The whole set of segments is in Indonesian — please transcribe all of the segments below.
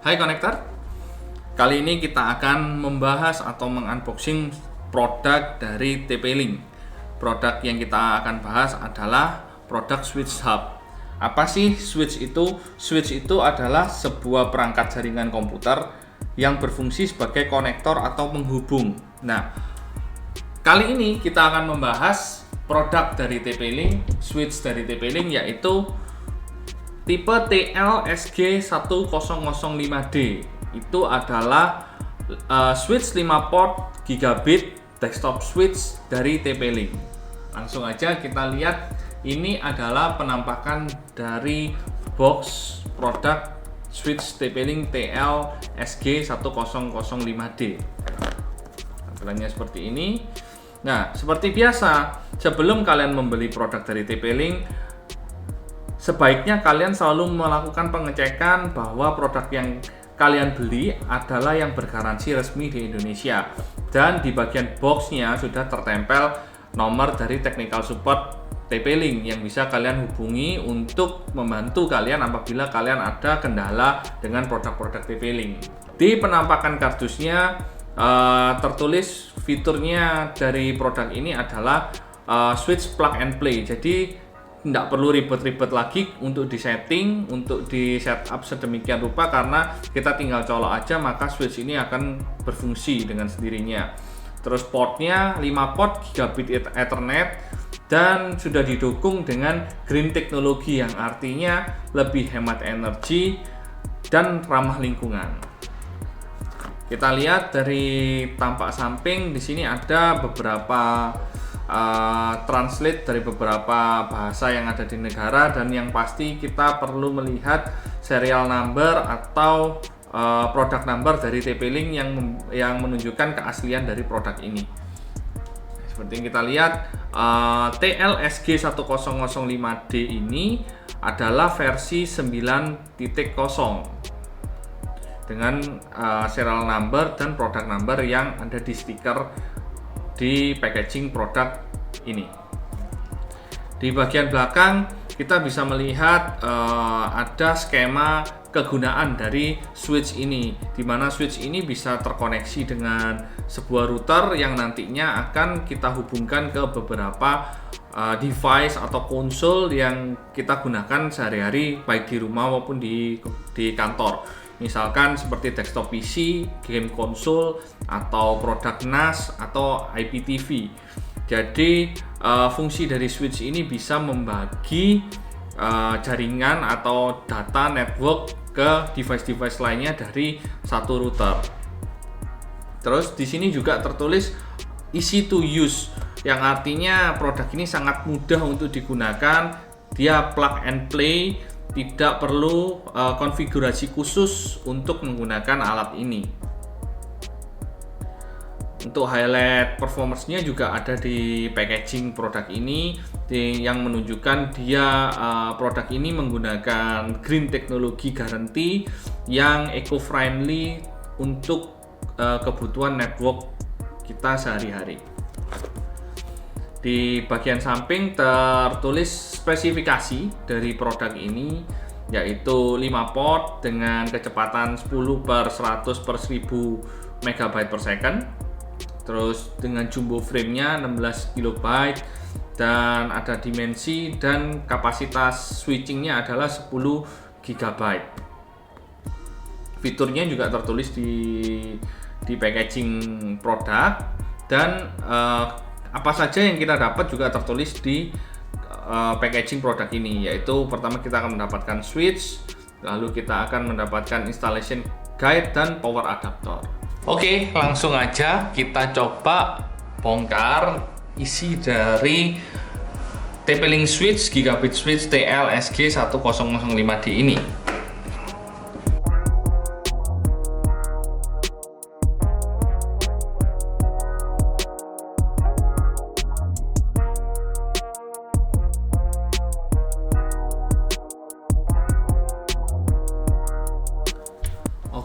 Hai konektor, kali ini kita akan membahas atau mengunboxing produk dari TP-Link. Produk yang kita akan bahas adalah produk Switch Hub. Apa sih Switch itu? Switch itu adalah sebuah perangkat jaringan komputer yang berfungsi sebagai konektor atau penghubung. Nah, kali ini kita akan membahas produk dari TP-Link, switch dari TP-Link, yaitu tipe TL-SG1005D. Itu adalah switch 5 port gigabit desktop switch dari TP-Link. Langsung aja kita lihat, ini adalah penampakan dari box produk switch TP-Link TL-SG1005D. Tampilannya seperti ini. Nah, seperti biasa, sebelum kalian membeli produk dari TP-Link, sebaiknya kalian selalu melakukan pengecekan bahwa produk yang kalian beli adalah yang bergaransi resmi di Indonesia, dan di bagian boxnya sudah tertempel nomor dari technical support TP-Link yang bisa kalian hubungi untuk membantu kalian apabila kalian ada kendala dengan produk-produk TP-Link. Di penampakan kardusnya tertulis fiturnya dari produk ini adalah switch plug and play. Jadi tidak perlu ribet-ribet lagi untuk disetting, untuk di setup sedemikian rupa, karena kita tinggal colok aja maka switch ini akan berfungsi dengan sendirinya. Terus portnya 5 port gigabit Ethernet dan sudah didukung dengan green technology yang artinya lebih hemat energi dan ramah lingkungan. Kita lihat dari tampak samping, di sini ada beberapa translate dari beberapa bahasa yang ada di negara, dan yang pasti kita perlu melihat serial number atau product number dari TP-Link yang menunjukkan keaslian dari produk ini. Seperti yang kita lihat, TL-SG1005D ini adalah versi 9.0 dengan serial number dan product number yang ada di stiker di packaging produk ini. Di bagian belakang kita bisa melihat ada skema kegunaan dari switch ini, di mana switch ini bisa terkoneksi dengan sebuah router yang nantinya akan kita hubungkan ke beberapa device atau konsol yang kita gunakan sehari-hari baik di rumah maupun di kantor. Misalkan seperti desktop PC, game konsol, atau produk NAS atau IPTV. Jadi fungsi dari switch ini bisa membagi jaringan atau data network ke device-device lainnya dari satu router. Terus di sini juga tertulis easy to use, yang artinya produk ini sangat mudah untuk digunakan. Dia plug and play, tidak perlu konfigurasi khusus untuk menggunakan alat ini. Untuk highlight performance-nya juga ada di packaging produk ini, yang menunjukkan dia produk ini menggunakan green technology guarantee yang eco-friendly untuk kebutuhan network kita sehari-hari. Di bagian samping tertulis spesifikasi dari produk ini, yaitu 5 port dengan kecepatan 10/100/1000 MB per second. Terus dengan jumbo frame-nya 16 KB, dan ada dimensi dan kapasitas switching-nya adalah 10 GB. Fiturnya juga tertulis di packaging produk, dan apa saja yang kita dapat juga tertulis di packaging produk ini, yaitu pertama kita akan mendapatkan switch, lalu kita akan mendapatkan installation guide dan power adapter. Oke, langsung aja kita coba bongkar isi dari TP-Link switch gigabit switch TL-SG1005D ini.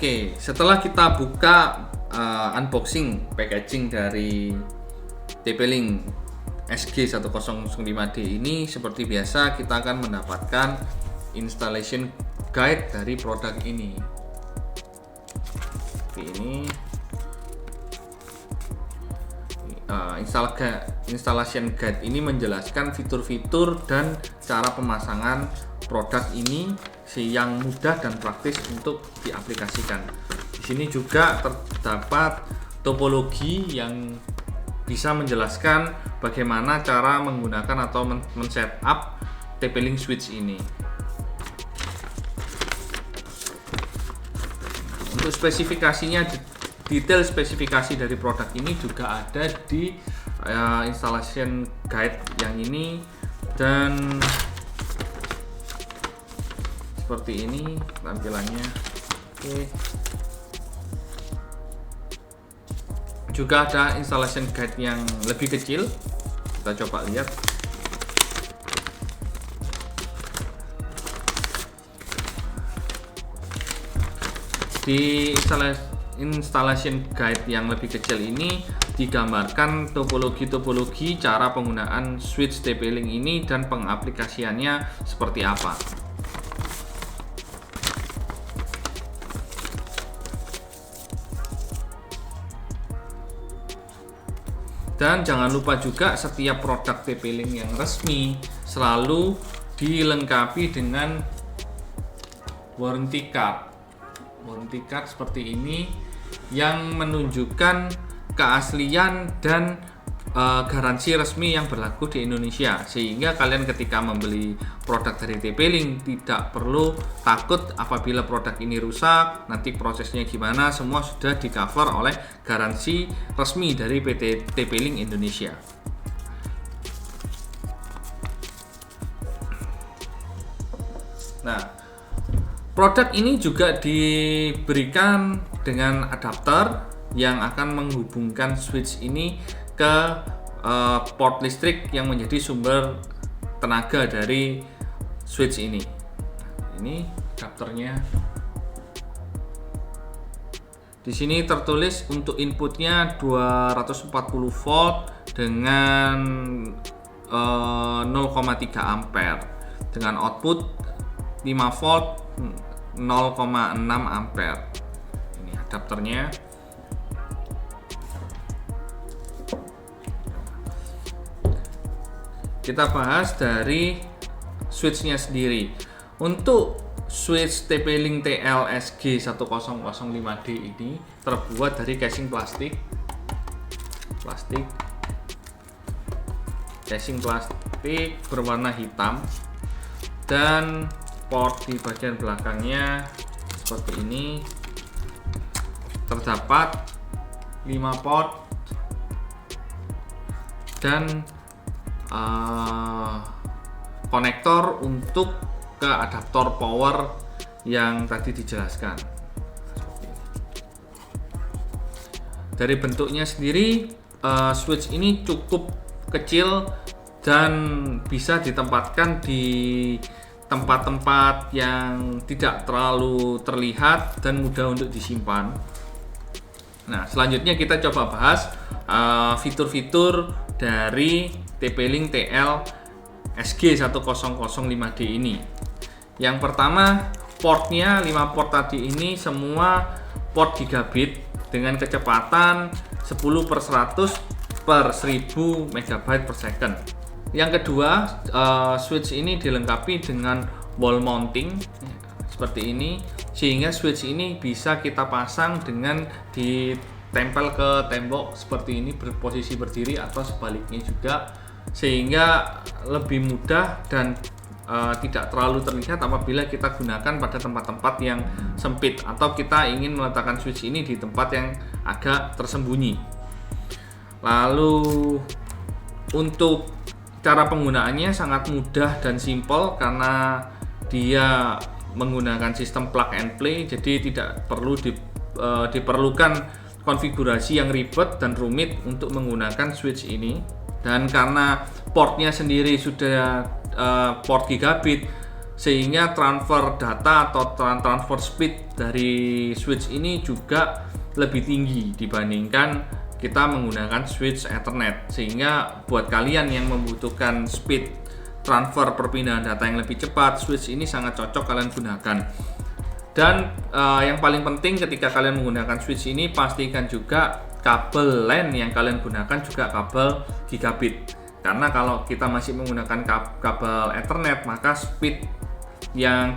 Oke, setelah kita buka unboxing packaging dari TP-Link SG1005D ini, seperti biasa kita akan mendapatkan installation guide dari produk ini. seperti ini. Installation guide ini menjelaskan fitur-fitur dan cara pemasangan produk ini yang mudah dan praktis untuk diaplikasikan. Di sini juga terdapat topologi yang bisa menjelaskan bagaimana cara menggunakan atau men-setup TP-Link switch ini. Untuk spesifikasinya, detail spesifikasi dari produk ini juga ada di installation guide yang ini, dan seperti ini tampilannya. Oke. Juga ada installation guide yang lebih kecil, kita coba lihat. Di installation guide yang lebih kecil ini digambarkan topologi-topologi cara penggunaan switch TP-Link ini dan pengaplikasiannya seperti apa. Dan jangan lupa juga setiap produk TP-Link yang resmi selalu dilengkapi dengan warranty card. Warranty card seperti ini yang menunjukkan keaslian dan garansi resmi yang berlaku di Indonesia, sehingga kalian ketika membeli produk dari TP-Link tidak perlu takut apabila produk ini rusak, nanti prosesnya gimana, semua sudah di cover oleh garansi resmi dari PT TP-Link Indonesia. Nah, produk ini juga diberikan dengan adapter yang akan menghubungkan switch ini ke port listrik yang menjadi sumber tenaga dari switch ini. Ini adapternya. Di sini tertulis untuk inputnya 240 volt dengan 0,3 ampere, dengan output 5 volt 0,6 ampere. Ini adapternya. Kita bahas dari switchnya sendiri. Untuk switch TP-Link TL-SG1005D ini terbuat dari casing plastik, casing plastik berwarna hitam, dan port di bagian belakangnya seperti ini. Terdapat 5 port dan konektor untuk ke adaptor power yang tadi dijelaskan. Dari bentuknya sendiri, switch ini cukup kecil dan bisa ditempatkan di tempat-tempat yang tidak terlalu terlihat dan mudah untuk disimpan. Nah, selanjutnya kita coba bahas fitur-fitur dari TP-Link TL-SG1005D ini. Yang pertama, portnya 5 port tadi ini semua port gigabit dengan kecepatan 10/100/1000 MB per second. Yang kedua, switch ini dilengkapi dengan wall mounting seperti ini, sehingga switch ini bisa kita pasang dengan ditempel ke tembok seperti ini, berposisi berdiri atau sebaliknya juga, sehingga lebih mudah dan tidak terlalu terlihat apabila kita gunakan pada tempat-tempat yang sempit atau kita ingin meletakkan switch ini di tempat yang agak tersembunyi. Lalu untuk cara penggunaannya sangat mudah dan simpel karena dia menggunakan sistem plug and play, jadi tidak perlu diperlukan konfigurasi yang ribet dan rumit untuk menggunakan switch ini. Dan karena portnya sendiri sudah port gigabit, sehingga transfer data atau transfer speed dari switch ini juga lebih tinggi dibandingkan kita menggunakan switch Ethernet, sehingga buat kalian yang membutuhkan speed transfer perpindahan data yang lebih cepat, switch ini sangat cocok kalian gunakan. Dan yang paling penting ketika kalian menggunakan switch ini, pastikan juga kabel LAN yang kalian gunakan juga kabel gigabit. Karena kalau kita masih menggunakan kabel Ethernet, maka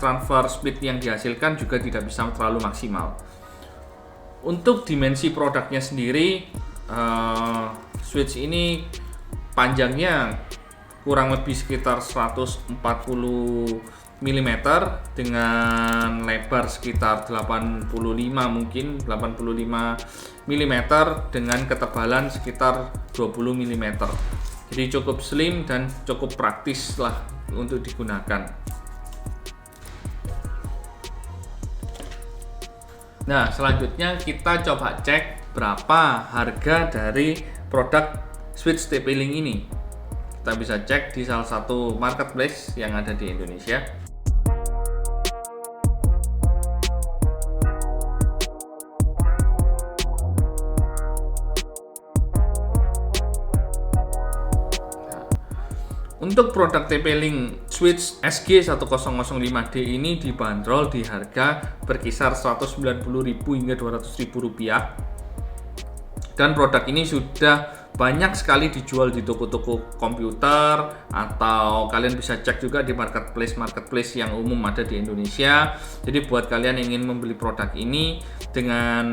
transfer speed yang dihasilkan juga tidak bisa terlalu maksimal. Untuk dimensi produknya sendiri, switch ini panjangnya kurang lebih sekitar 140 mm dengan lebar sekitar 85 mm dengan ketebalan sekitar 20 mm. Jadi cukup slim dan cukup praktis lah untuk digunakan. Nah, selanjutnya kita coba cek berapa harga dari produk switch TP-Link ini. Kita bisa cek di salah satu marketplace yang ada di Indonesia. Untuk produk TP-Link switch SG1005D ini dibanderol di harga berkisar 190.000 hingga 200.000 rupiah. Dan produk ini sudah banyak sekali dijual di toko-toko komputer, atau kalian bisa cek juga di marketplace yang umum ada di Indonesia. Jadi buat kalian yang ingin membeli produk ini dengan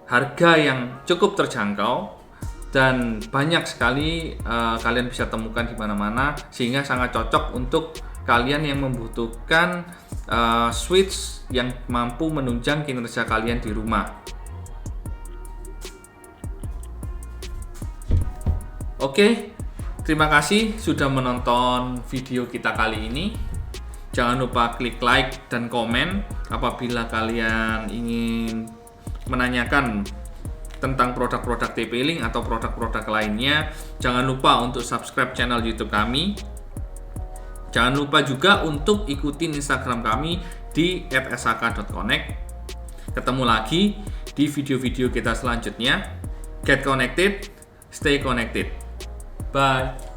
harga yang cukup terjangkau dan banyak sekali kalian bisa temukan di mana-mana, sehingga sangat cocok untuk kalian yang membutuhkan switch yang mampu menunjang kinerja kalian di rumah. Oke, terima kasih sudah menonton video kita kali ini. Jangan lupa klik like dan komen apabila kalian ingin menanyakan tentang produk-produk TP-Link atau produk-produk lainnya. Jangan lupa untuk subscribe channel YouTube kami. Jangan lupa juga untuk ikutin Instagram kami di @sak.connect. Ketemu lagi di video-video kita selanjutnya. Get connected, stay connected. Bye.